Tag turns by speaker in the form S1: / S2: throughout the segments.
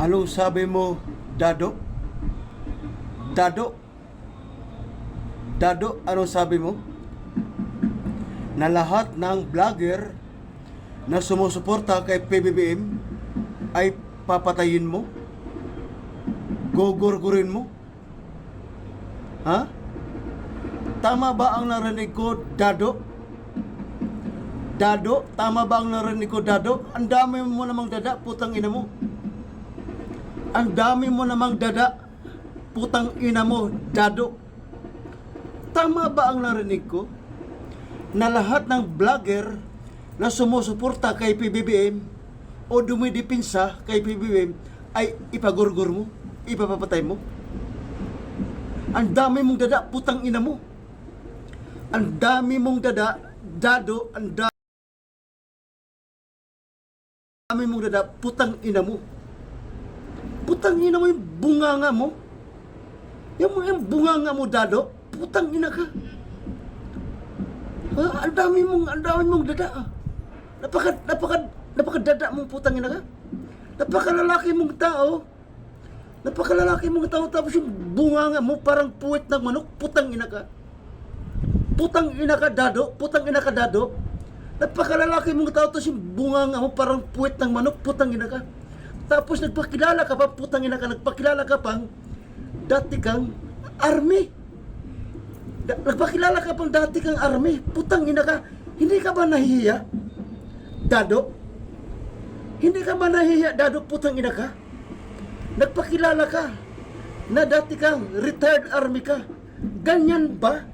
S1: Anong sabi mo, Dado? Dado? Dado, anong sabi mo? Na lahat ng vlogger na sumusuporta kay PBBM ay papatayin mo? Gugurgurin mo? Ha? Tama ba ang narinig ko, Dado? Dado? Tama ba ang narinig ko, Dado? Ang dami mo namang dada, putang ina mo. Ang dami mo namang dada, putang ina mo, Dado. Tama ba ang narinig ko? Na lahat ng vlogger na sumusuporta kay PBBM o dumidipinsa kay PBBM ay ipagurgur mo, ipapapatay mo? Ang dami mong dada, putang ina mo. Ang dami mong dada, Dado, ang dami mong dada, putang ina mo. Putang ina mo yung bunganga mo. Yung bunganga mo, Dado, putang ina ka. Ha? Ang dami mong dada. Napakadada mong putang ina ka. Napakalalaki mong tao. Napakalalaki mong tao, tapos yung bunganga mo parang puwet ng manok, putang ina ka. Putang ina ka, Dado. Putang ina ka, Dado. Napakalalaki mong tao, tapos yung bunganga mo parang puwet ng manok, putang ina ka. Tapos nagpakilala ka pa, putang ina ka, nagpakilala ka pang dati kang army. Nagpakilala ka pang dati kang army, putang ina ka. Hindi ka ba nahihiya, Dado? Hindi ka ba nahihiya, Dado, putang ina ka? Nagpakilala ka na dati kang retired army ka. Ganyan ba?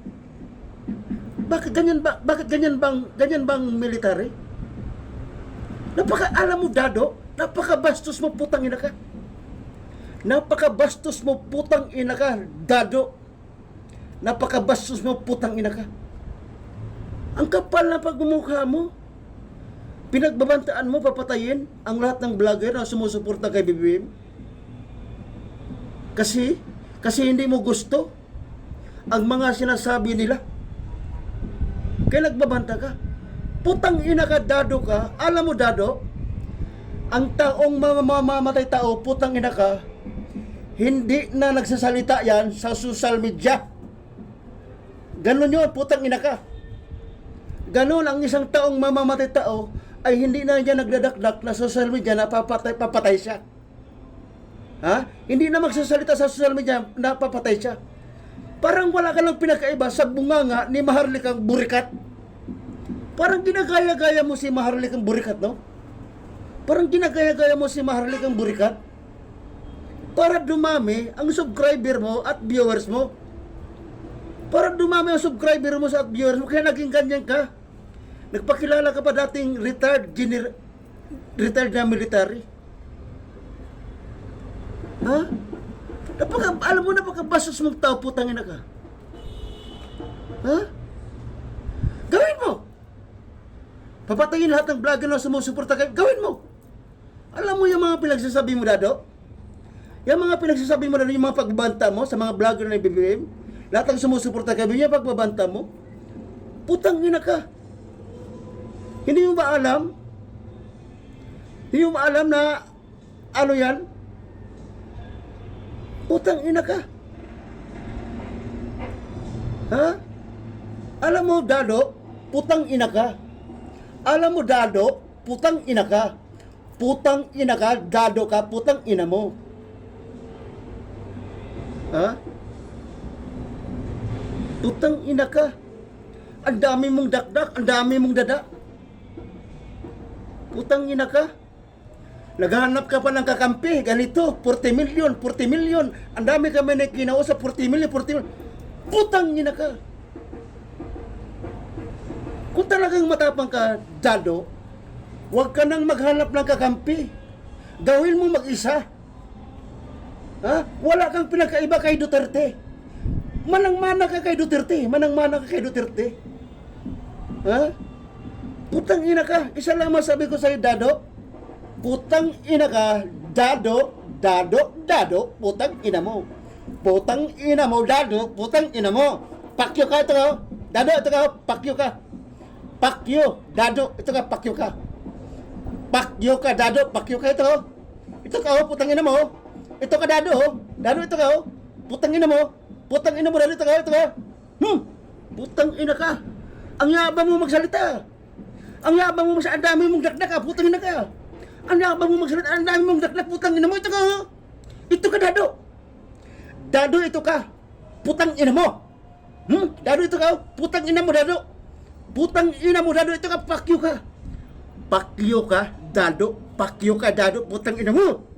S1: Bakit ganyan ba? Bakit ganyan bang military? Alam mo, Dado, napakabastos mo, putang ina ka. Napakabastos mo, putang ina ka, Dado. Napakabastos mo, putang ina ka. Ang kapal na pagmumukha mo. Pinagbabantaan mo, papatayin ang lahat ng vlogger na sumusuporta kay BBM. Kasi hindi mo gusto ang mga sinasabi nila. Kaya nagbabanta ka. Putang ina ka, Dado ka. Alam mo, Dado, ang taong mamamatay tao, putang ina ka, hindi na nagsasalita yan sa social media. Ganon yun, putang ina ka. Ganon ang isang taong mamamatay tao ay hindi na niya nagdadakdak na social media na papatay siya. Ha? Hindi na magsasalita sa social media na papatay siya. Parang wala ka lang pinakaiba sa bunganga ni Maharlikang Burikat. Parang ginagaya-gaya mo si Maharlikang Burikat, no? Parang ginagaya-gaya mo si Maharlikang Burikat para dumami ang subscriber mo at viewers mo. Para dumami ang subscriber mo at viewers mo, kaya naging ganyan ka. Nagpakilala ka pa dating retired na military. Ha? Alam mo, napakabastos mong tao, putang ina ka. Ha? Gawin mo! Papatayin lahat ng vlogger na sumusuporta kayo. Gawin mo! Alam mo yung mga pinagsasabi mo, Dado? Yung mga pinagsasabi mo, yung mga pagbabanta mo sa mga vlogger na BBM, lahat ng sumusuporta kayo, yung pagbabanta mo, putang ina ka. Hindi mo ba alam? Hindi mo ba alam na ano yan? Putang ina ka. Ha? Alam mo, Dado, putang ina ka. Alam mo, Dado, putang ina ka. Putang ina ka, Dado ka, putang ina mo. Ha? Putang ina ka. Ang dami mong dakdak, ang dami mong dada. Putang ina ka. Naghahanap ka pa ng kakampi, ganito, 40 million. Ang dami kami na kinausap, 40 million. Putang ina ka. Kung talagang matapang ka, Dado, huwag ka nang maghanap ng kakampi. Gawin mo mag-isa. Ha? Wala kang pinagkaiba kay Duterte. Manang-mana ka kay Duterte. Ha? Putang ina ka. Isa lang masabi ko sa'yo, Dado. Putang ina ka, Dado, putang ina mo. Putang ina mo, Dado, putang ina mo. Pakyo ka ito ka. Dado, ito ka, pakyo ka. Pakyo, Dado, ito ka, pakyo ka. Pakyo ka, Dado, pakyo ka ito. Ito Ito ka, oh, putang ina mo, oh. Ito ka, Dado, oh. Dado, ito ka, oh. Putang ina mo. Putang ina mo, Dado, ito ka, ito ka. Putang ina ka. Ang yabang mo magsalita. Ang yabang mo magsalita. Ang dami mong dakdak, ha. Putang ina ka. Ang yabang mo magsalita. Ang dami mong dakdak. Putang ina mo, ito ka, oh. Ito ka, Dado. Dado, ito ka. Putang ina mo. Dado, ito ka, oh. Putang ina mo, Dado. Putang ina mo, Dado, ito ka. Pakyo ka. Pakyo ka, Dado. Pakyo ka, Dado. Putang ina mo.